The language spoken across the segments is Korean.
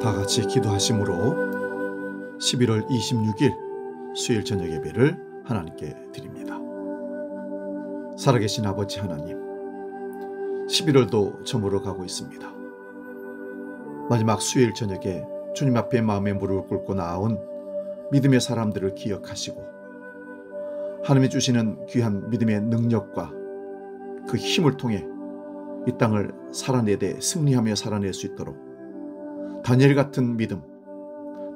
다 같이 기도하심으로 11월 26일 수요일 저녁 예배를 하나님께 드립니다. 살아계신 아버지 하나님, 11월도 저물어 가고 있습니다. 마지막 수요일 저녁에 주님 앞에 마음의 무릎을 꿇고 나온 믿음의 사람들을 기억하시고 하나님이 주시는 귀한 믿음의 능력과 그 힘을 통해 이 땅을 살아내되 승리하며 살아낼 수 있도록 다니엘 같은 믿음,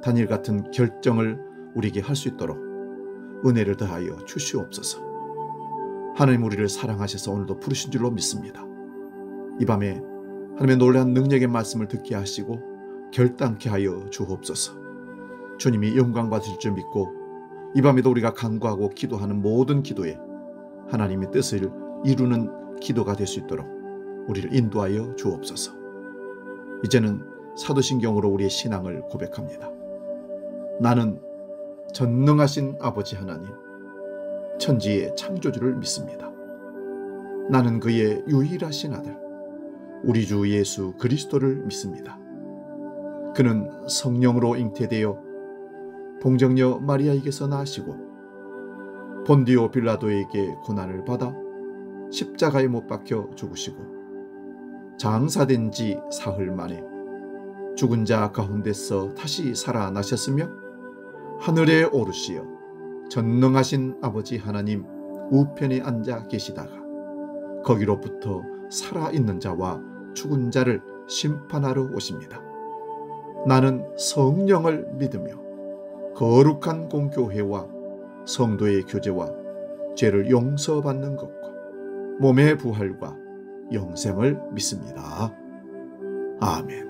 다니엘 같은 결정을 우리에게 할 수 있도록 은혜를 더하여 주시옵소서. 하나님 우리를 사랑하셔서 오늘도 부르신 줄로 믿습니다. 이 밤에 하나님의 놀라운 능력의 말씀을 듣게 하시고 결단케 하여 주옵소서. 주님이 영광 받으실 줄 믿고 이 밤에도 우리가 간구하고 기도하는 모든 기도에 하나님의 뜻을 이루는 기도가 될 수 있도록 우리를 인도하여 주옵소서. 이제는 사도신경으로 우리의 신앙을 고백합니다. 나는 전능하신 아버지 하나님, 천지의 창조주를 믿습니다. 나는 그의 유일하신 아들, 우리 주 예수 그리스도를 믿습니다. 그는 성령으로 잉태되어 동정녀 마리아에게서 나시고 본디오 빌라도에게 고난을 받아 십자가에 못 박혀 죽으시고 장사된 지 사흘 만에 죽은 자 가운데서 다시 살아나셨으며 하늘에 오르시어 전능하신 아버지 하나님 우편에 앉아 계시다가 거기로부터 살아있는 자와 죽은 자를 심판하러 오십니다. 나는 성령을 믿으며 거룩한 공교회와 성도의 교제와 죄를 용서받는 것과 몸의 부활과 영생을 믿습니다. 아멘.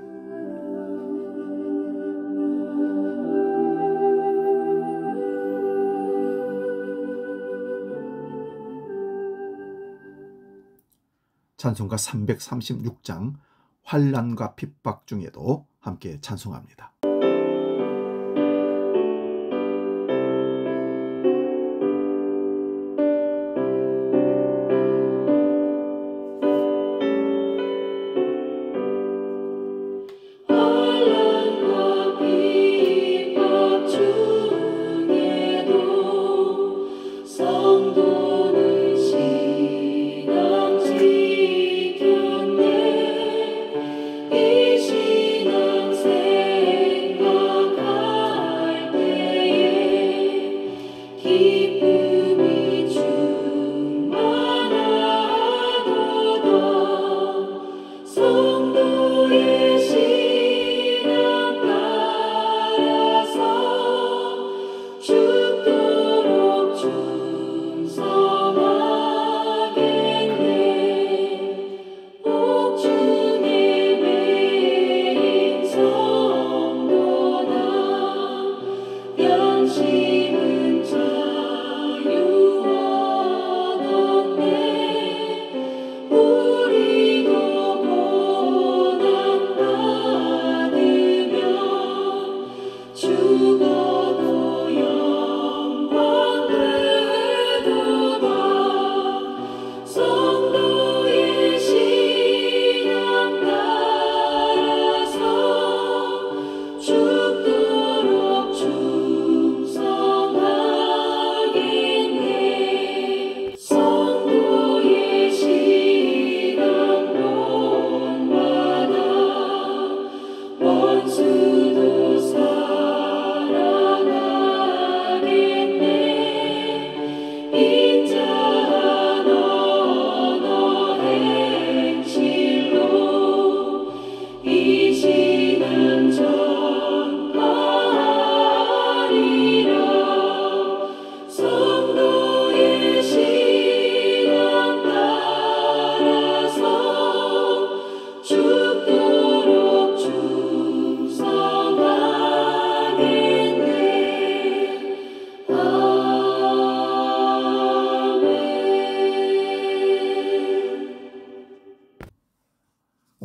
찬송가 336장 환난과 핍박 중에도 함께 찬송합니다.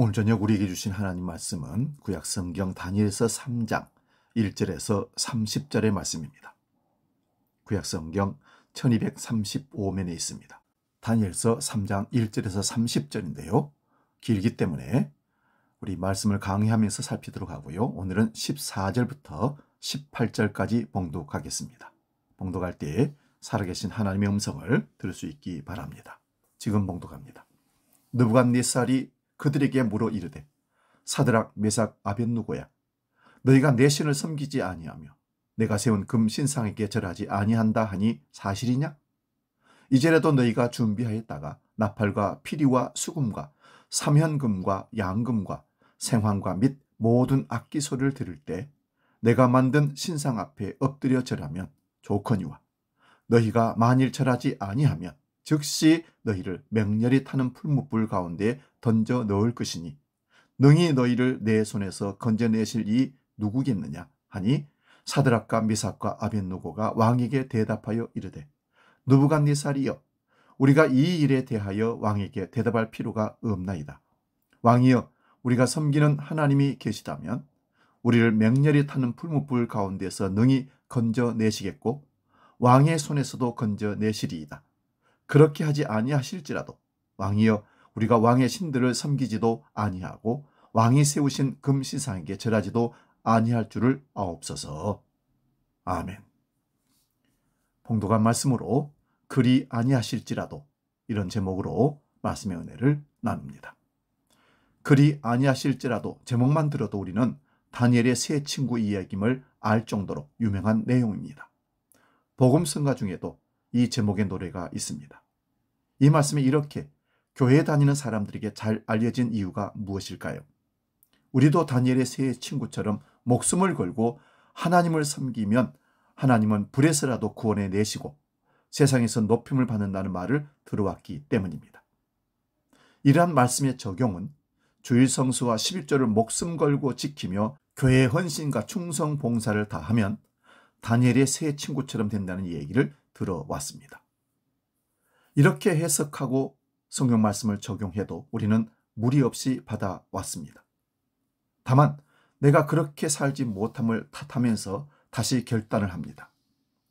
오늘 저녁 우리에게 주신 하나님 말씀은 구약성경 다니엘서 3장 1절에서 30절의 말씀입니다. 구약성경 1235면에 있습니다. 다니엘서 3장 1절에서 30절인데요. 길기 때문에 우리 말씀을 강의하면서 살피도록 하고요. 오늘은 14절부터 18절까지 봉독하겠습니다. 봉독할 때 살아계신 하나님의 음성을 들을 수 있기 바랍니다. 지금 봉독합니다. 느부갓네살이 그들에게 물어 이르되 사드락 메삭 아벳느고야 너희가 내 신을 섬기지 아니하며 내가 세운 금 신상에게 절하지 아니한다 하니 사실이냐? 이제라도 너희가 준비하였다가 나팔과 피리와 수금과 삼현금과 양금과 생황과 및 모든 악기 소리를 들을 때 내가 만든 신상 앞에 엎드려 절하면 좋거니와 너희가 만일 절하지 아니하면 즉시 너희를 맹렬히 타는 풀무불 가운데 던져 넣을 것이니 능히 너희를 내 손에서 건져내실 이 누구겠느냐 하니 사드락과 미삭과 아벳느고가 왕에게 대답하여 이르되 느부갓네살이여 우리가 이 일에 대하여 왕에게 대답할 필요가 없나이다. 왕이여 우리가 섬기는 하나님이 계시다면 우리를 맹렬히 타는 풀무불 가운데서 능히 건져내시겠고 왕의 손에서도 건져내시리이다. 그렇게 하지 아니하실지라도 왕이여 우리가 왕의 신들을 섬기지도 아니하고 왕이 세우신 금신상에게 절하지도 아니할 줄을 아옵소서. 아멘. 봉독한 말씀으로 그리 아니하실지라도 이런 제목으로 말씀의 은혜를 나눕니다. 그리 아니하실지라도 제목만 들어도 우리는 다니엘의 세 친구 이야기임을 알 정도로 유명한 내용입니다. 복음성가 중에도 이 제목의 노래가 있습니다. 이 말씀이 이렇게 교회에 다니는 사람들에게 잘 알려진 이유가 무엇일까요? 우리도 다니엘의 세 친구처럼 목숨을 걸고 하나님을 섬기면 하나님은 불에서라도 구원해 내시고 세상에서 높임을 받는다는 말을 들어왔기 때문입니다. 이러한 말씀의 적용은 주일 성수와 11조를 목숨 걸고 지키며 교회의 헌신과 충성 봉사를 다하면 다니엘의 세 친구처럼 된다는 얘기를 들어왔습니다. 이렇게 해석하고 성경 말씀을 적용해도 우리는 무리 없이 받아왔습니다. 다만 내가 그렇게 살지 못함을 탓하면서 다시 결단을 합니다.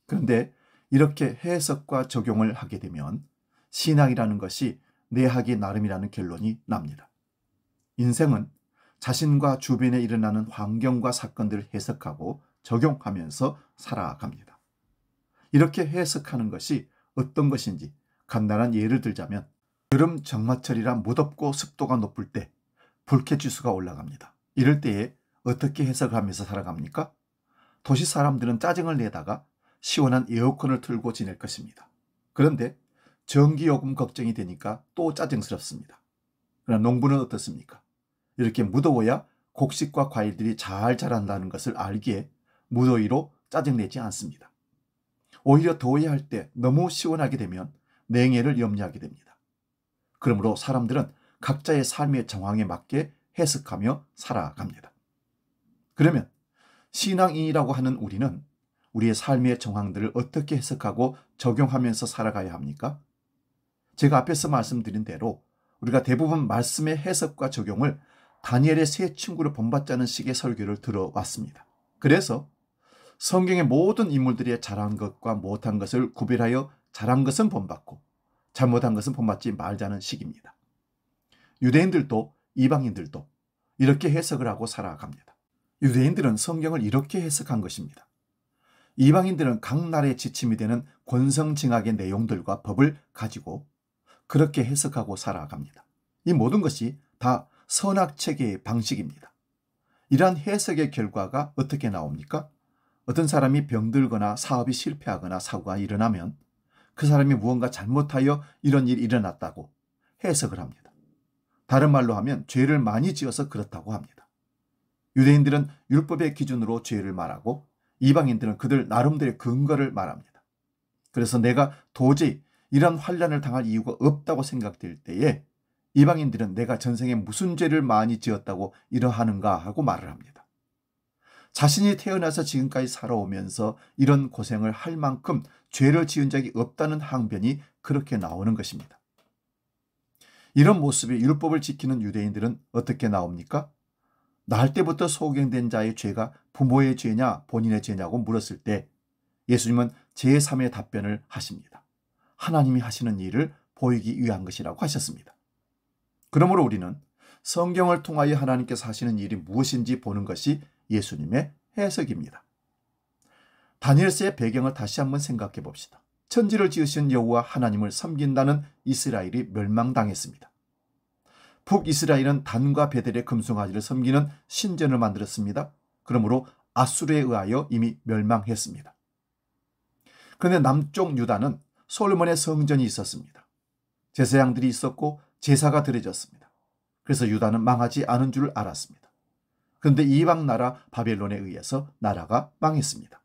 그런데 이렇게 해석과 적용을 하게 되면 신앙이라는 것이 내 하기 나름이라는 결론이 납니다. 인생은 자신과 주변에 일어나는 환경과 사건들을 해석하고 적용하면서 살아갑니다. 이렇게 해석하는 것이 어떤 것인지 간단한 예를 들자면 여름 장마철이라 무덥고 습도가 높을 때 불쾌지수가 올라갑니다. 이럴 때에 어떻게 해석을 하면서 살아갑니까? 도시 사람들은 짜증을 내다가 시원한 에어컨을 틀고 지낼 것입니다. 그런데 전기요금 걱정이 되니까 또 짜증스럽습니다. 그러나 농부는 어떻습니까? 이렇게 무더워야 곡식과 과일들이 잘 자란다는 것을 알기에 무더위로 짜증내지 않습니다. 오히려 더워야 할 때 너무 시원하게 되면 냉해를 염려하게 됩니다. 그러므로 사람들은 각자의 삶의 정황에 맞게 해석하며 살아갑니다. 그러면 신앙인이라고 하는 우리는 우리의 삶의 정황들을 어떻게 해석하고 적용하면서 살아가야 합니까? 제가 앞에서 말씀드린 대로 우리가 대부분 말씀의 해석과 적용을 다니엘의 세 친구를 본받자는 식의 설교를 들어왔습니다. 그래서 성경의 모든 인물들이 잘한 것과 못한 것을 구별하여 잘한 것은 본받고 잘못한 것은 본받지 말자는 식입니다. 유대인들도 이방인들도 이렇게 해석을 하고 살아갑니다. 유대인들은 성경을 이렇게 해석한 것입니다. 이방인들은 각 나라의 지침이 되는 권성징악의 내용들과 법을 가지고 그렇게 해석하고 살아갑니다. 이 모든 것이 다 선악체계의 방식입니다. 이러한 해석의 결과가 어떻게 나옵니까? 어떤 사람이 병들거나 사업이 실패하거나 사고가 일어나면 그 사람이 무언가 잘못하여 이런 일이 일어났다고 해석을 합니다. 다른 말로 하면 죄를 많이 지어서 그렇다고 합니다. 유대인들은 율법의 기준으로 죄를 말하고 이방인들은 그들 나름대로의 근거를 말합니다. 그래서 내가 도저히 이런 환난을 당할 이유가 없다고 생각될 때에 이방인들은 내가 전생에 무슨 죄를 많이 지었다고 이러하는가 하고 말을 합니다. 자신이 태어나서 지금까지 살아오면서 이런 고생을 할 만큼 죄를 지은 적이 없다는 항변이 그렇게 나오는 것입니다. 이런 모습이 율법을 지키는 유대인들은 어떻게 나옵니까? 날 때부터 소경된 자의 죄가 부모의 죄냐 본인의 죄냐고 물었을 때 예수님은 제3의 답변을 하십니다. 하나님이 하시는 일을 보이기 위한 것이라고 하셨습니다. 그러므로 우리는 성경을 통하여 하나님께서 하시는 일이 무엇인지 보는 것이 예수님의 해석입니다. 다니엘서의 배경을 다시 한번 생각해 봅시다. 천지를 지으신 여호와 하나님을 섬긴다는 이스라엘이 멸망당했습니다. 북이스라엘은 단과 베델의 금송아지를 섬기는 신전을 만들었습니다. 그러므로 아수르에 의하여 이미 멸망했습니다. 그런데 남쪽 유다는 솔로몬의 성전이 있었습니다. 제사장들이 있었고 제사가 드려졌습니다. 그래서 유다는 망하지 않은 줄 알았습니다. 그런데 이방 나라 바벨론에 의해서 나라가 망했습니다.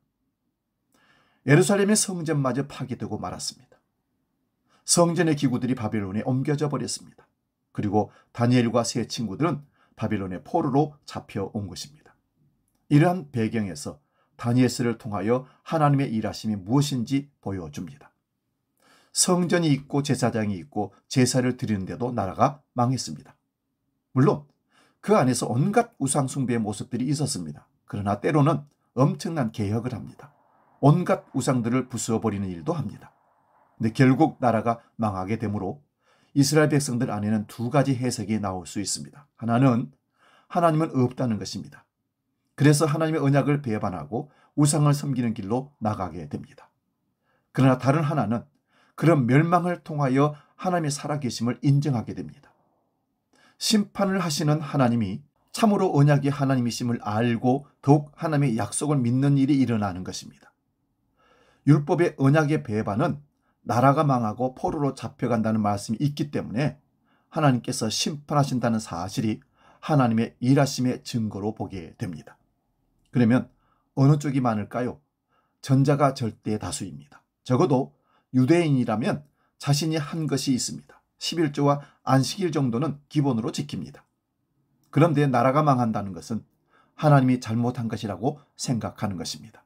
예루살렘의 성전마저 파괴되고 말았습니다. 성전의 기구들이 바벨론에 옮겨져 버렸습니다. 그리고 다니엘과 세 친구들은 바벨론의 포로로 잡혀온 것입니다. 이러한 배경에서 다니엘서를 통하여 하나님의 일하심이 무엇인지 보여줍니다. 성전이 있고 제사장이 있고 제사를 드리는데도 나라가 망했습니다. 물론 그 안에서 온갖 우상숭배의 모습들이 있었습니다. 그러나 때로는 엄청난 개혁을 합니다. 온갖 우상들을 부수어버리는 일도 합니다. 근데 결국 나라가 망하게 되므로 이스라엘 백성들 안에는 두 가지 해석이 나올 수 있습니다. 하나는 하나님은 없다는 것입니다. 그래서 하나님의 언약을 배반하고 우상을 섬기는 길로 나가게 됩니다. 그러나 다른 하나는 그런 멸망을 통하여 하나님의 살아계심을 인정하게 됩니다. 심판을 하시는 하나님이 참으로 언약의 하나님이심을 알고 더욱 하나님의 약속을 믿는 일이 일어나는 것입니다. 율법의 언약의 배반은 나라가 망하고 포로로 잡혀간다는 말씀이 있기 때문에 하나님께서 심판하신다는 사실이 하나님의 일하심의 증거로 보게 됩니다. 그러면 어느 쪽이 많을까요? 전자가 절대 다수입니다. 적어도 유대인이라면 자신이 한 것이 있습니다. 11조와 안식일 정도는 기본으로 지킵니다. 그런데 나라가 망한다는 것은 하나님이 잘못한 것이라고 생각하는 것입니다.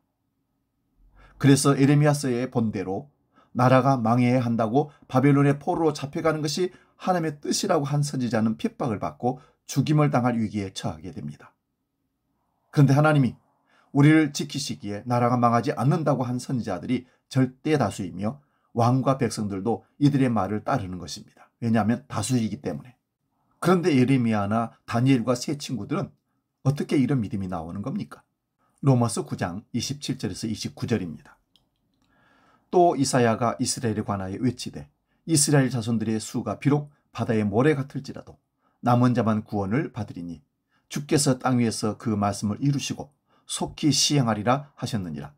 그래서 에레미야서의 본대로 나라가 망해야 한다고 바벨론의 포로로 잡혀가는 것이 하나님의 뜻이라고 한 선지자는 핍박을 받고 죽임을 당할 위기에 처하게 됩니다. 그런데 하나님이 우리를 지키시기에 나라가 망하지 않는다고 한 선지자들이 절대 다수이며 왕과 백성들도 이들의 말을 따르는 것입니다. 왜냐하면 다수이기 때문에. 그런데 예레미야나 다니엘과 세 친구들은 어떻게 이런 믿음이 나오는 겁니까? 로마서 9장 27절에서 29절입니다. 또 이사야가 이스라엘에 관하여 외치되 이스라엘 자손들의 수가 비록 바다의 모래 같을지라도 남은 자만 구원을 받으리니 주께서 땅 위에서 그 말씀을 이루시고 속히 시행하리라 하셨느니라.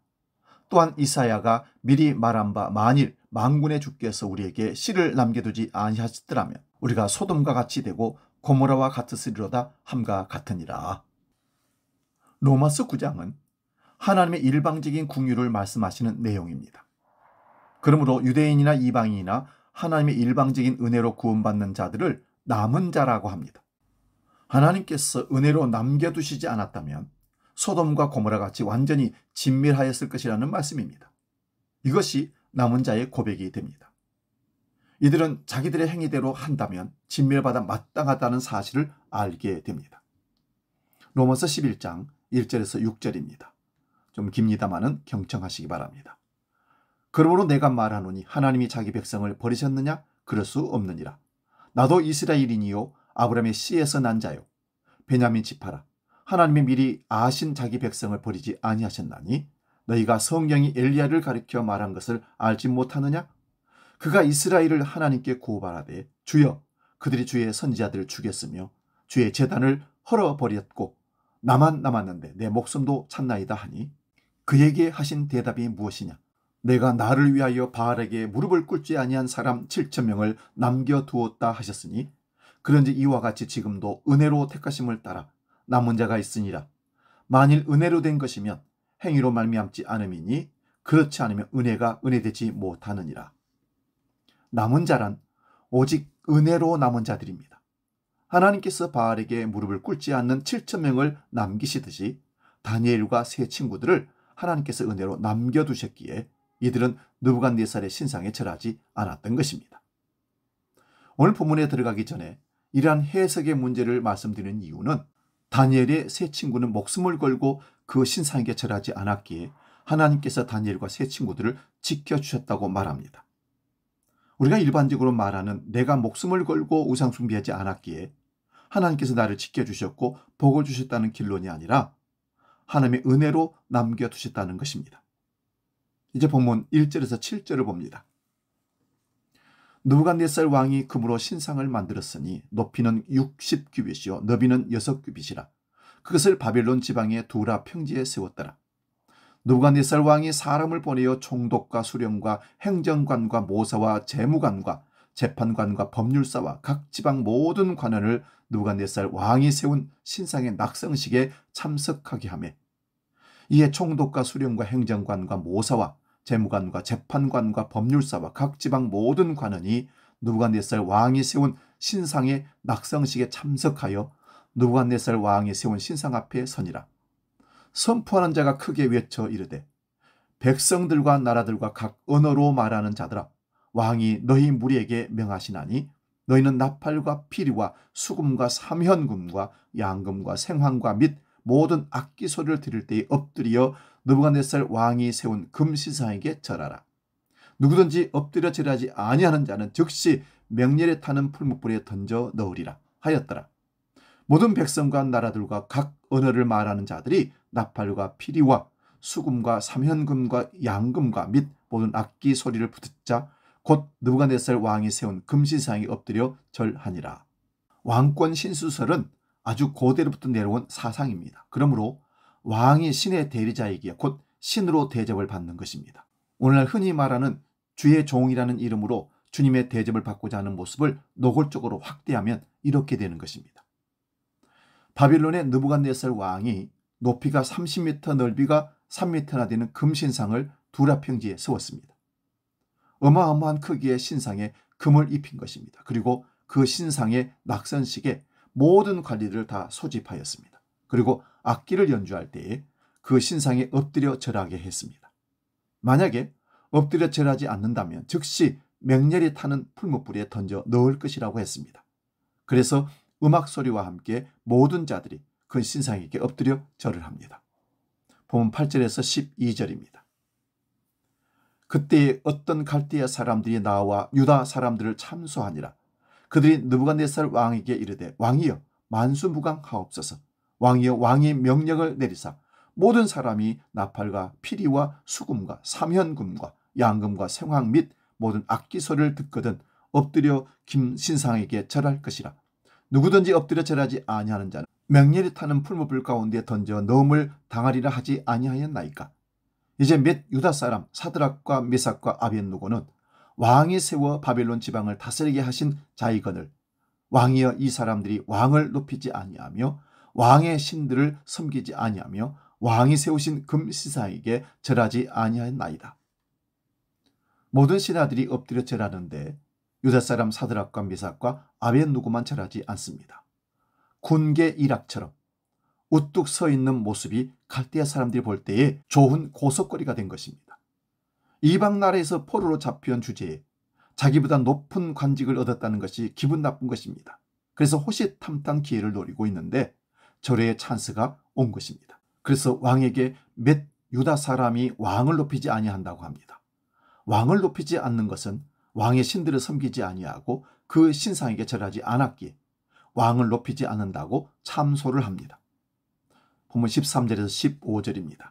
또한 이사야가 미리 말한 바 만일 만군의 주께서 우리에게 씨를 남겨두지 아니하시더라면 우리가 소돔과 같이 되고 고모라와 같으리로다 함과 같으니라. 로마서 9장은 하나님의 일방적인 궁유를 말씀하시는 내용입니다. 그러므로 유대인이나 이방인이나 하나님의 일방적인 은혜로 구원받는 자들을 남은 자라고 합니다. 하나님께서 은혜로 남겨두시지 않았다면 소돔과 고모라 같이 완전히 진멸하였을 것이라는 말씀입니다. 이것이 남은 자의 고백이 됩니다. 이들은 자기들의 행위대로 한다면 진멸받아 마땅하다는 사실을 알게 됩니다. 로마서 11장 1절에서 6절입니다. 좀 깁니다마는 경청하시기 바랍니다. 그러므로 내가 말하노니 하나님이 자기 백성을 버리셨느냐? 그럴 수 없느니라. 나도 이스라엘인이요 아브라함의 씨에서 난 자요 베냐민 지파라. 하나님이 미리 아신 자기 백성을 버리지 아니하셨나니 너희가 성경이 엘리야를 가리켜 말한 것을 알지 못하느냐? 그가 이스라엘을 하나님께 고발하되 주여 그들이 주의 선지자들을 죽였으며 주의 제단을 헐어버렸고 나만 남았는데 내 목숨도 찾나이다 하니 그에게 하신 대답이 무엇이냐? 내가 나를 위하여 바알에게 무릎을 꿇지 아니한 사람 7,000명을 남겨두었다 하셨으니 그런즉 이와 같이 지금도 은혜로 택하심을 따라 남은 자가 있으니라. 만일 은혜로 된 것이면 행위로 말미암지 않음이니 그렇지 않으면 은혜가 은혜되지 못하느니라. 남은 자란 오직 은혜로 남은 자들입니다. 하나님께서 바알에게 무릎을 꿇지 않는 7,000명을 남기시듯이 다니엘과 세 친구들을 하나님께서 은혜로 남겨두셨기에 이들은 느부갓네살의 신상에 절하지 않았던 것입니다. 오늘 본문에 들어가기 전에 이러한 해석의 문제를 말씀드리는 이유는 다니엘의 세 친구는 목숨을 걸고 그 신상에게 절하지 않았기에 하나님께서 다니엘과 세 친구들을 지켜주셨다고 말합니다. 우리가 일반적으로 말하는 내가 목숨을 걸고 우상 숭배하지 않았기에 하나님께서 나를 지켜주셨고 복을 주셨다는 결론이 아니라 하나님의 은혜로 남겨두셨다는 것입니다. 이제 본문 1절에서 7절을 봅니다. 느부갓네살 왕이 금으로 신상을 만들었으니 높이는 60규빗이요 너비는 6규빗이라. 그것을 바벨론 지방의 두라 평지에 세웠더라. 느부갓네살 왕이 사람을 보내어 총독과 수령과 행정관과 모사와 재무관과 재판관과 법률사와 각 지방 모든 관원을 느부갓네살 왕이 세운 신상의 낙성식에 참석하게 하며 이에 총독과 수령과 행정관과 모사와 재무관과 재판관과 법률사와 각 지방 모든 관원이 느부갓네살 왕이 세운 신상의 낙성식에 참석하여 느부갓네살 왕이 세운 신상 앞에 서니라. 선포하는 자가 크게 외쳐 이르되 백성들과 나라들과 각 언어로 말하는 자들아 왕이 너희 무리에게 명하시나니 너희는 나팔과 피리와 수금과 삼현금과 양금과 생황과 및 모든 악기 소리를 들을 때에 엎드려 느부갓네살 왕이 세운 금신상에게 절하라. 누구든지 엎드려 절하지 아니하는 자는 즉시 맹렬에 타는 풀무불에 던져 넣으리라 하였더라. 모든 백성과 나라들과 각 언어를 말하는 자들이 나팔과 피리와 수금과 삼현금과 양금과 및 모든 악기 소리를 듣자 곧 느부갓네살 왕이 세운 금신상에 엎드려 절하니라. 왕권 신수설은 아주 고대로부터 내려온 사상입니다. 그러므로 왕이 신의 대리자이기에 곧 신으로 대접을 받는 것입니다. 오늘날 흔히 말하는 주의 종이라는 이름으로 주님의 대접을 받고자 하는 모습을 노골적으로 확대하면 이렇게 되는 것입니다. 바빌론의 느부갓네살 왕이 높이가 30m 넓이가 3m나 되는 금신상을 두라 평지에 세웠습니다. 어마어마한 크기의 신상에 금을 입힌 것입니다. 그리고 그 신상의 낙선식에 모든 관리를 다 소집하였습니다. 그리고 악기를 연주할 때에 그 신상에 엎드려 절하게 했습니다. 만약에 엎드려 절하지 않는다면 즉시 맹렬히 타는 풀무불에 던져 넣을 것이라고 했습니다. 그래서 음악 소리와 함께 모든 자들이 그 신상에게 엎드려 절을 합니다. 본문 8절에서 12절입니다. 그때에 어떤 갈대아 사람들이 나와 유다 사람들을 참소하니라. 그들이 느부갓네살 왕에게 이르되 왕이여 만수무강하옵소서. 왕이여 왕이 명령을 내리사 모든 사람이 나팔과 피리와 수금과 삼현금과 양금과 생황 및 모든 악기 소리를 듣거든 엎드려 김신상에게 절할 것이라. 누구든지 엎드려 절하지 아니하는 자는 맹렬히 타는 풀무불 가운데 던져 넣음을 당하리라 하지 아니하였나이까. 이제 몇 유다 사람 사드락과 메삭과 아벳느고는 왕이 세워 바벨론 지방을 다스리게 하신 자이거늘 왕이여 이 사람들이 왕을 높이지 아니하며 왕의 신들을 섬기지 아니하며 왕이 세우신 금신상에게 절하지 아니하였나이다. 모든 신하들이 엎드려 절하는데 유다 사람 사드락과 메삭과 아벳느고만 절하지 않습니다. 군계 일학처럼 우뚝 서 있는 모습이 갈대아 사람들이 볼 때에 좋은 고속거리가 된 것입니다. 이방 나라에서 포로로 잡혀온 주제에 자기보다 높은 관직을 얻었다는 것이 기분 나쁜 것입니다. 그래서 호시탐탐 기회를 노리고 있는데 절의 찬스가 온 것입니다. 그래서 왕에게 몇 유다 사람이 왕을 높이지 아니한다고 합니다. 왕을 높이지 않는 것은 왕의 신들을 섬기지 아니하고 그 신상에게 절하지 않았기에 왕을 높이지 않는다고 참소를 합니다. 본문 13절에서 15절입니다.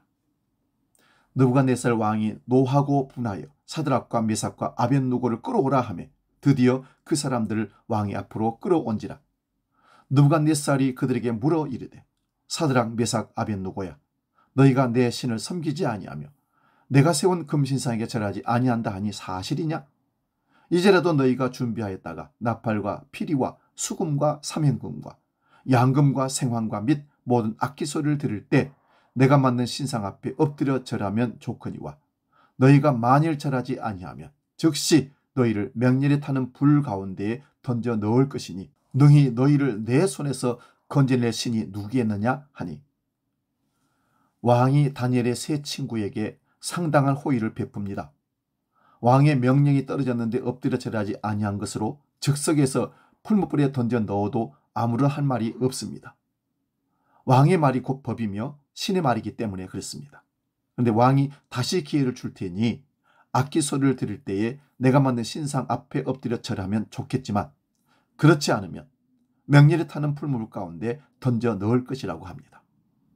느부갓네살 왕이 노하고 분하여 사드락과 메삭과 아벳느고를 끌어오라 하며 드디어 그 사람들을 왕의 앞으로 끌어온지라. 느부갓네살이 그들에게 물어 이르되 사드락 메삭 아벳느고야 너희가 내 신을 섬기지 아니하며 내가 세운 금신상에게 절하지 아니한다 하니 사실이냐? 이제라도 너희가 준비하였다가 나팔과 피리와 수금과 삼현금과 양금과 생황과 및 모든 악기 소리를 들을 때 내가 만든 신상 앞에 엎드려 절하면 좋거니와 너희가 만일 절하지 아니하면 즉시 너희를 맹렬히 타는 불 가운데에 던져 넣을 것이니 능히 너희를 내 손에서 건져낼 신이 누구겠느냐 하니 왕이 다니엘의 세 친구에게 상당한 호의를 베풉니다. 왕의 명령이 떨어졌는데 엎드려 절하지 아니한 것으로 즉석에서 풀무불에 던져 넣어도 아무런 할 말이 없습니다. 왕의 말이 곧 법이며 신의 말이기 때문에 그렇습니다. 그런데 왕이 다시 기회를 줄 테니 악기 소리를 들을 때에 내가 만든 신상 앞에 엎드려 절하면 좋겠지만 그렇지 않으면 맹렬히 타는 풀무불 가운데 던져 넣을 것이라고 합니다.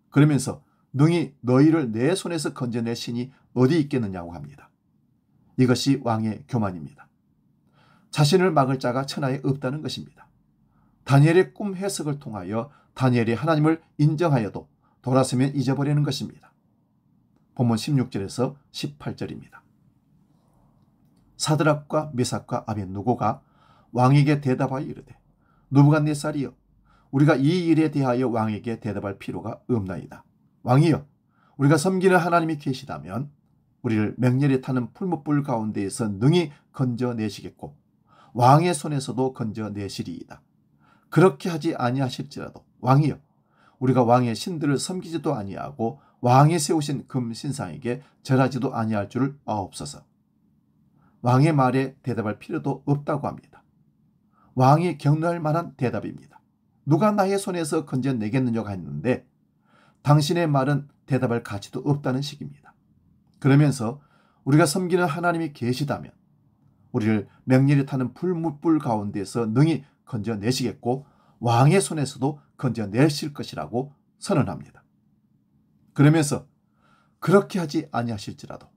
그러면서 능히 너희를 내 손에서 건져낼 신이 어디 있겠느냐고 합니다. 이것이 왕의 교만입니다. 자신을 막을 자가 천하에 없다는 것입니다. 다니엘의 꿈 해석을 통하여 다니엘이 하나님을 인정하여도 돌아서면 잊어버리는 것입니다. 본문 16절에서 18절입니다. 사드락과 메삭과 아벳느고가 왕에게 대답하여 이르되 느부갓네살이여, 우리가 이 일에 대하여 왕에게 대답할 필요가 없나이다. 왕이여, 우리가 섬기는 하나님이 계시다면 우리를 맹렬히 타는 풀무불 가운데에서 능히 건져내시겠고 왕의 손에서도 건져내시리이다. 그렇게 하지 아니하실지라도 왕이여, 우리가 왕의 신들을 섬기지도 아니하고 왕이 세우신 금 신상에게 절하지도 아니할 줄을 아옵소서. 왕의 말에 대답할 필요도 없다고 합니다. 왕이 격려할 만한 대답입니다. 누가 나의 손에서 건져내겠느냐고 했는데 당신의 말은 대답할 가치도 없다는 식입니다. 그러면서 우리가 섬기는 하나님이 계시다면 우리를 맹렬히 타는 풀무불 가운데서 능히 건져내시겠고 왕의 손에서도 건져내실 것이라고 선언합니다. 그러면서 그렇게 하지 아니하실지라도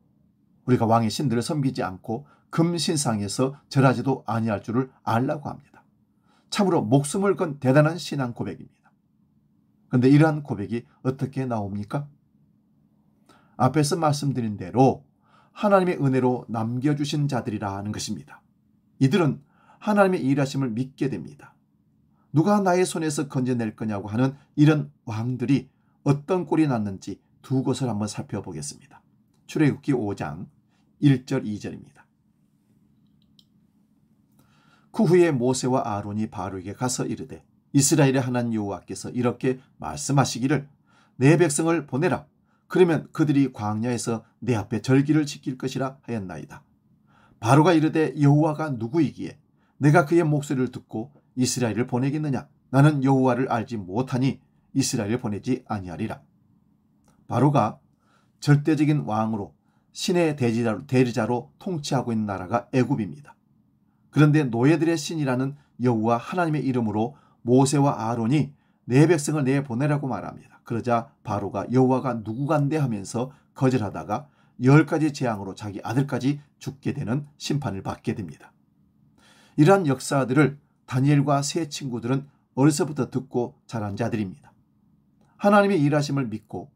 우리가 왕의 신들을 섬기지 않고 금신상에서 절하지도 아니할 줄을 알라고 합니다. 참으로 목숨을 건 대단한 신앙 고백입니다. 그런데 이러한 고백이 어떻게 나옵니까? 앞에서 말씀드린 대로 하나님의 은혜로 남겨주신 자들이라 하는 것입니다. 이들은 하나님의 일하심을 믿게 됩니다. 누가 나의 손에서 건져낼 거냐고 하는 이런 왕들이 어떤 꼴이 났는지 두 곳을 한번 살펴보겠습니다. 출애굽기 5장 1절 2절입니다. 그 후에 모세와 아론이 바로에게 가서 이르되 이스라엘의 하나님 여호와께서 이렇게 말씀하시기를 내 백성을 보내라. 그러면 그들이 광야에서 내 앞에 절기를 지킬 것이라 하였나이다. 바로가 이르되 여호와가 누구이기에 내가 그의 목소리를 듣고 이스라엘을 보내겠느냐? 나는 여호와를 알지 못하니 이스라엘을 보내지 아니하리라. 바로가 절대적인 왕으로 신의 대리자로 통치하고 있는 나라가 애굽입니다. 그런데 노예들의 신이라는 여호와 하나님의 이름으로 모세와 아론이 내 백성을 내보내라고 말합니다. 그러자 바로가 여호와가 누구간데 하면서 거절하다가 10가지 재앙으로 자기 아들까지 죽게 되는 심판을 받게 됩니다. 이러한 역사들을 다니엘과 세 친구들은 어려서부터 듣고 자란 자들입니다. 하나님의 일하심을 믿고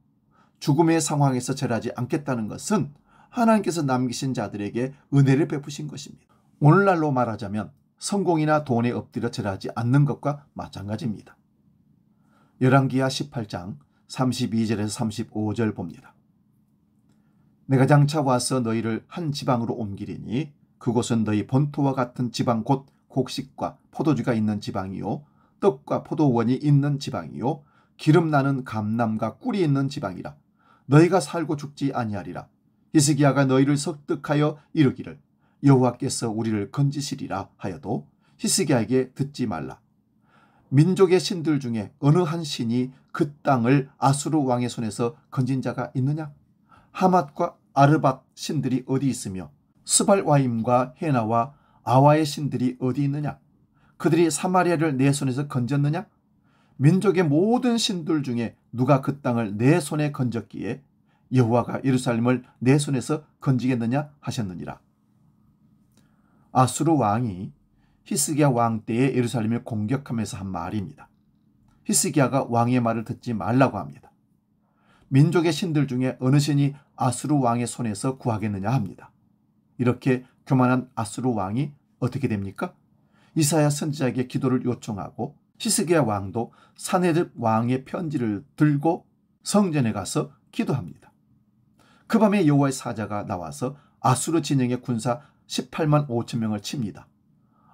죽음의 상황에서 절하지 않겠다는 것은 하나님께서 남기신 자들에게 은혜를 베푸신 것입니다. 오늘날로 말하자면 성공이나 돈에 엎드려 절하지 않는 것과 마찬가지입니다. 열왕기하 18장 32절에서 35절 봅니다. 내가 장차 와서 너희를 한 지방으로 옮기리니 그곳은 너희 본토와 같은 지방 곧 곡식과 포도주가 있는 지방이요 떡과 포도원이 있는 지방이요 기름 나는 감람과 꿀이 있는 지방이라. 너희가 살고 죽지 아니하리라. 히스기야가 너희를 설득하여 이르기를 여호와께서 우리를 건지시리라 하여도 히스기야에게 듣지 말라. 민족의 신들 중에 어느 한 신이 그 땅을 아수르 왕의 손에서 건진 자가 있느냐? 하맛과 아르밧 신들이 어디 있으며 스발와임과 헤나와 아와의 신들이 어디 있느냐? 그들이 사마리아를 내 손에서 건졌느냐? 민족의 모든 신들 중에 누가 그 땅을 내 손에 건졌기에 여호와가 예루살렘을 내 손에서 건지겠느냐 하셨느니라. 아수르 왕이 히스기야 왕 때에 예루살렘을 공격하면서 한 말입니다. 히스기야가 왕의 말을 듣지 말라고 합니다. 민족의 신들 중에 어느 신이 아수르 왕의 손에서 구하겠느냐 합니다. 이렇게 교만한 아수르 왕이 어떻게 됩니까? 이사야 선지자에게 기도를 요청하고 히스기야 왕도 사네립 왕의 편지를 들고 성전에 가서 기도합니다. 그 밤에 여호와의 사자가 나와서 아수르 진영의 군사 18만 5천 명을 칩니다.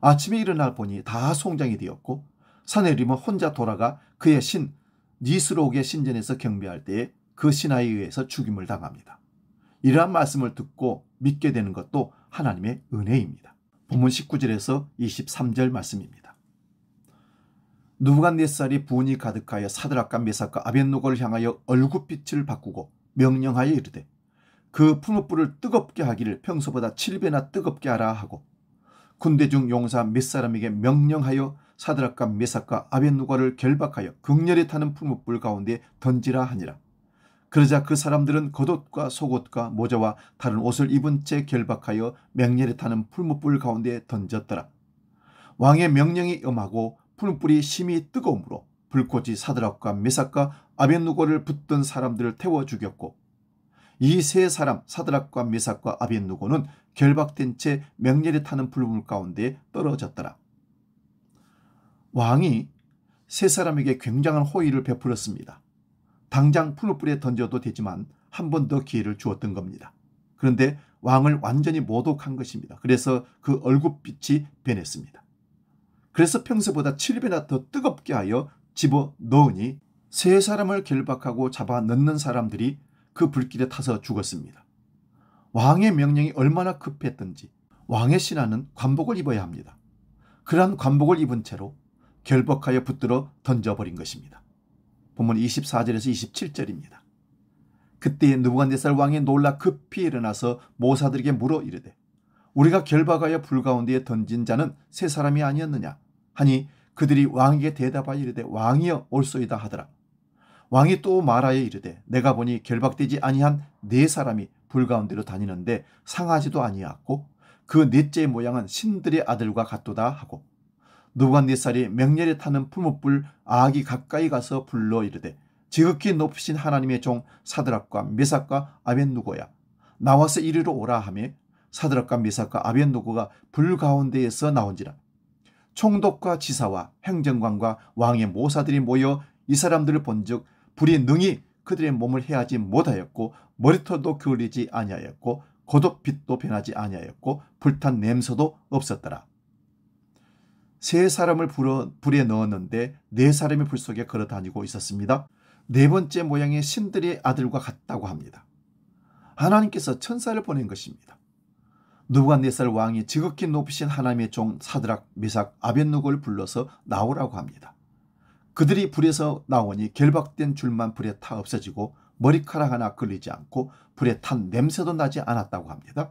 아침에 일어나 보니 다 송장이 되었고 사네립은 혼자 돌아가 그의 신 니스록의 신전에서 경배할 때에 그 신하에 의해서 죽임을 당합니다. 이러한 말씀을 듣고 믿게 되는 것도 하나님의 은혜입니다. 본문 19절에서 23절 말씀입니다. 느부갓네살이 분이 가득하여 사드락과 메삭과 아벳느고를 향하여 얼굴빛을 바꾸고 명령하여 이르되 그 풀무불을 뜨겁게 하기를 평소보다 7배나 뜨겁게 하라 하고 군대 중 용사 몇 사람에게 명령하여 사드락과 메삭과 아벳느고를 결박하여 극렬히 타는 풀무불 가운데 던지라 하니라. 그러자 그 사람들은 겉옷과 속옷과 모자와 다른 옷을 입은 채 결박하여 맹렬히 타는 풀무불 가운데 던졌더라. 왕의 명령이 엄하고 풀무불이 심히 뜨거우므로 불꽃이 사드락과 메삭과 아벳느고를 붙든 사람들을 태워 죽였고, 이 세 사람 사드락과 메삭과 아벳느고는 결박된 채 맹렬히 타는 풀무불 가운데 떨어졌더라. 왕이 세 사람에게 굉장한 호의를 베풀었습니다. 당장 풀무불에 던져도 되지만 한 번 더 기회를 주었던 겁니다. 그런데 왕을 완전히 모독한 것입니다. 그래서 그 얼굴빛이 변했습니다. 그래서 평소보다 7배나 더 뜨겁게 하여 집어넣으니 세 사람을 결박하고 잡아 넣는 사람들이 그 불길에 타서 죽었습니다. 왕의 명령이 얼마나 급했던지 왕의 신하는 관복을 입어야 합니다. 그러한 관복을 입은 채로 결박하여 붙들어 던져버린 것입니다. 본문 24절에서 27절입니다. 그때 느부갓네살 왕이 놀라 급히 일어나서 모사들에게 물어 이르되 우리가 결박하여 불 가운데에 던진 자는 세 사람이 아니었느냐 하니 그들이 왕에게 대답하여 이르되 왕이여 옳소이다 하더라. 왕이 또 말하여 이르되 내가 보니 결박되지 아니한 네 사람이 불 가운데로 다니는데 상하지도 아니하고 그 넷째의 모양은 신들의 아들과 같도다 하고, 느부갓네살이 맹렬히 타는 풀무불 아기 가까이 가서 불러 이르되 지극히 높으신 하나님의 종 사드락과 메삭과 아벳느고야 나와서 이리로 오라 하며 사드락과 메삭과 아벳느고가 불 가운데에서 나온지라. 총독과 지사와 행정관과 왕의 모사들이 모여 이 사람들을 본즉 불이 능히 그들의 몸을 해하지 못하였고 머리털도 그을리지 아니하였고 겉옷빛도 변하지 아니하였고 불탄 냄새도 없었더라. 세 사람을 불에 넣었는데 네 사람이 불 속에 걸어 다니고 있었습니다. 네 번째 모양의 신들의 아들과 같다고 합니다. 하나님께서 천사를 보낸 것입니다. 느부갓네살 왕이 지극히 높으신 하나님의 종 사드락, 메삭, 아벳느고를 불러서 나오라고 합니다. 그들이 불에서 나오니 결박된 줄만 불에 타 없어지고 머리카락 하나 걸리지 않고 불에 탄 냄새도 나지 않았다고 합니다.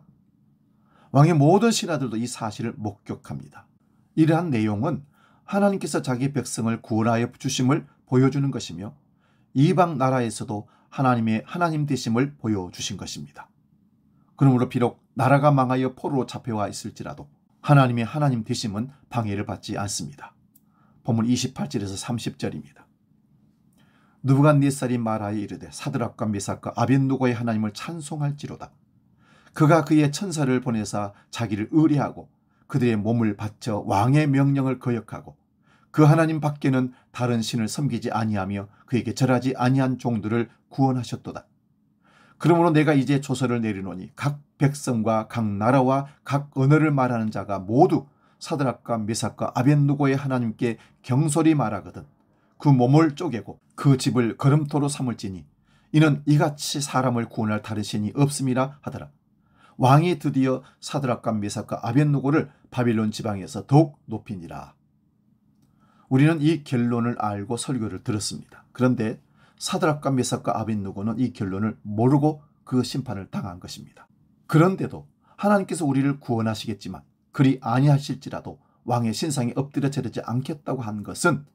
왕의 모든 신하들도 이 사실을 목격합니다. 이러한 내용은 하나님께서 자기 백성을 구원하여 주심을 보여주는 것이며 이방 나라에서도 하나님의 하나님 되심을 보여주신 것입니다. 그러므로 비록 나라가 망하여 포로로 잡혀와 있을지라도 하나님의 하나님 되심은 방해를 받지 않습니다. 본문 28절에서 30절입니다. 느부갓네살이 말하여 이르되 사드락과 메삭과 아벳느고의 하나님을 찬송할지로다. 그가 그의 천사를 보내사 자기를 의뢰하고 그들의 몸을 바쳐 왕의 명령을 거역하고 그 하나님 밖에는 다른 신을 섬기지 아니하며 그에게 절하지 아니한 종들을 구원하셨도다. 그러므로 내가 이제 조서를 내리노니 각 백성과 각 나라와 각 언어를 말하는 자가 모두 사드락과 메삭과 아벳느고의 하나님께 경솔히 말하거든 그 몸을 쪼개고 그 집을 걸음토로 삼을지니 이는 이같이 사람을 구원할 다른 신이 없음이라 하더라. 왕이 드디어 사드락과 메삭과 아벳느고를 바빌론 지방에서 더욱 높이니라. 우리는 이 결론을 알고 설교를 들었습니다. 그런데 사드락과 메삭과 아벳느고는 이 결론을 모르고 그 심판을 당한 것입니다. 그런데도 하나님께서 우리를 구원하시겠지만 그리 아니하실지라도 왕의 신상에 엎드려 절하지 않겠다고 한 것은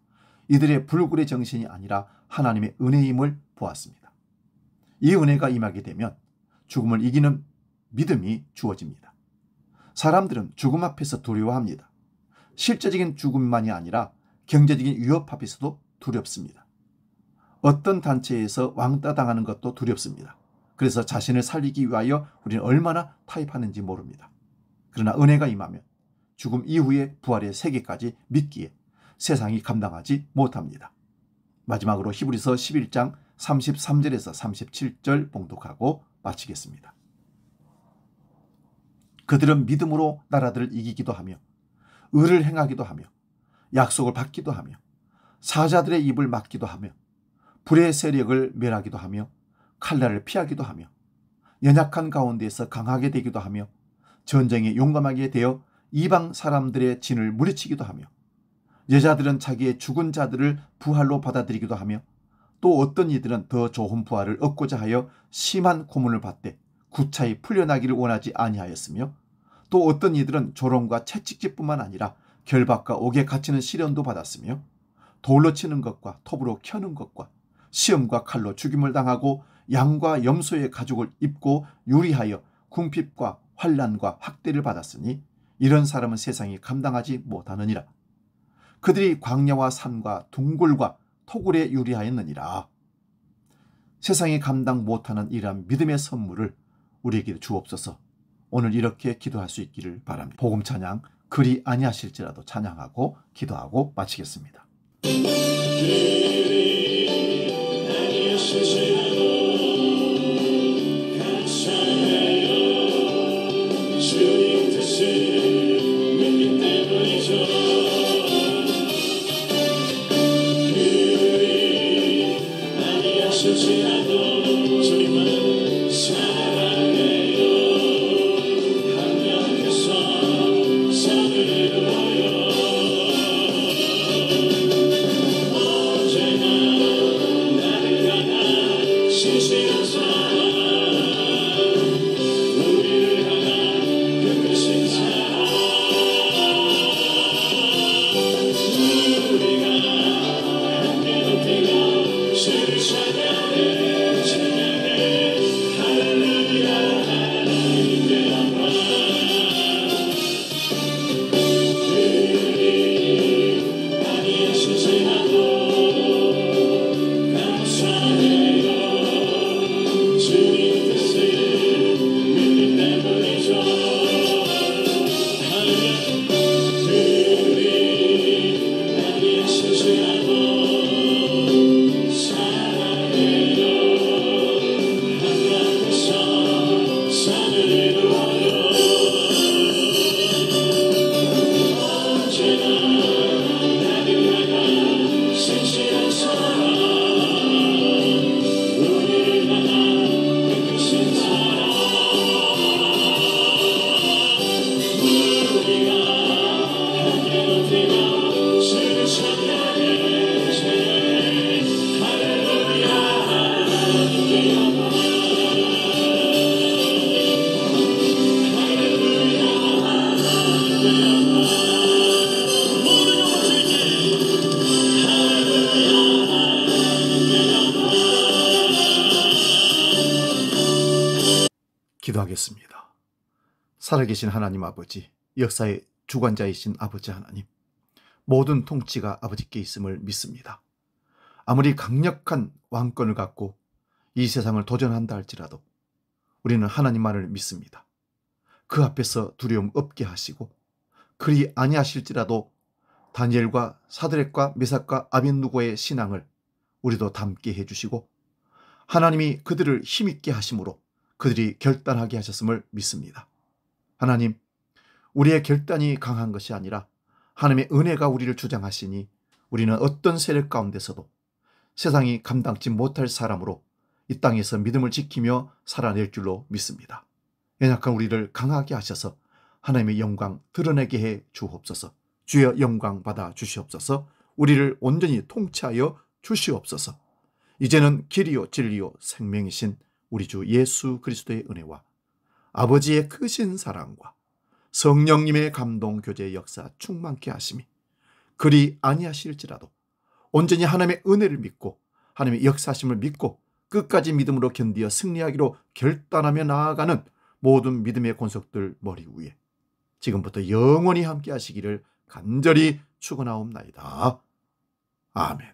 이들의 불굴의 정신이 아니라 하나님의 은혜임을 보았습니다. 이 은혜가 임하게 되면 죽음을 이기는 믿음이 주어집니다. 사람들은 죽음 앞에서 두려워합니다. 실제적인 죽음만이 아니라 경제적인 위협 앞에서도 두렵습니다. 어떤 단체에서 왕따 당하는 것도 두렵습니다. 그래서 자신을 살리기 위하여 우리는 얼마나 타협하는지 모릅니다. 그러나 은혜가 임하면 죽음 이후의 부활의 세계까지 믿기에 세상이 감당하지 못합니다. 마지막으로 히브리서 11장 33절에서 37절 봉독하고 마치겠습니다. 그들은 믿음으로 나라들을 이기기도 하며 의를 행하기도 하며 약속을 받기도 하며 사자들의 입을 막기도 하며 불의 세력을 멸하기도 하며 칼날을 피하기도 하며 연약한 가운데에서 강하게 되기도 하며 전쟁에 용감하게 되어 이방 사람들의 진을 무리치기도 하며 여자들은 자기의 죽은 자들을 부활로 받아들이기도 하며 또 어떤 이들은 더 좋은 부활을 얻고자 하여 심한 고문을 받되 구차히 풀려나기를 원하지 아니하였으며 또 어떤 이들은 조롱과 채찍질뿐만 아니라 결박과 옥에 갇히는 시련도 받았으며 돌로 치는 것과 톱으로 켜는 것과 시험과 칼로 죽임을 당하고 양과 염소의 가죽을 입고 유리하여 궁핍과 환난과 학대를 받았으니 이런 사람은 세상이 감당하지 못하느니라. 그들이 광야와 산과 둥굴과 토굴에 유리하였느니라. 세상이 감당 못하는 이러한 믿음의 선물을 우리에게 주옵소서. 오늘 이렇게 기도할 수 있기를 바랍니다. 복음 찬양 그리 아니하실지라도 찬양하고 기도하고 마치겠습니다. 기도하겠습니다. 살아계신 하나님 아버지, 역사의 주관자이신 아버지 하나님, 모든 통치가 아버지께 있음을 믿습니다. 아무리 강력한 왕권을 갖고 이 세상을 도전한다 할지라도 우리는 하나님만을 믿습니다. 그 앞에서 두려움 없게 하시고 그리 아니하실지라도 다니엘과 사드락과 메삭과 아벳느고의 신앙을 우리도 닮게 해주시고 하나님이 그들을 힘있게 하심으로 그들이 결단하게 하셨음을 믿습니다. 하나님, 우리의 결단이 강한 것이 아니라 하나님의 은혜가 우리를 주장하시니 우리는 어떤 세력 가운데서도 세상이 감당치 못할 사람으로 이 땅에서 믿음을 지키며 살아낼 줄로 믿습니다. 연약한 우리를 강하게 하셔서 하나님의 영광 드러내게 해 주옵소서. 주여 영광 받아 주시옵소서. 우리를 온전히 통치하여 주시옵소서. 이제는 길이요 진리요 생명이신 우리 주 예수 그리스도의 은혜와 아버지의 크신 사랑과 성령님의 감동 교제의 역사 충만케 하심이 그리 아니하실지라도 온전히 하나님의 은혜를 믿고 하나님의 역사하심을 믿고 끝까지 믿음으로 견디어 승리하기로 결단하며 나아가는 모든 믿음의 권속들 머리 위에 지금부터 영원히 함께 하시기를 간절히 축원하옵나이다. 아멘.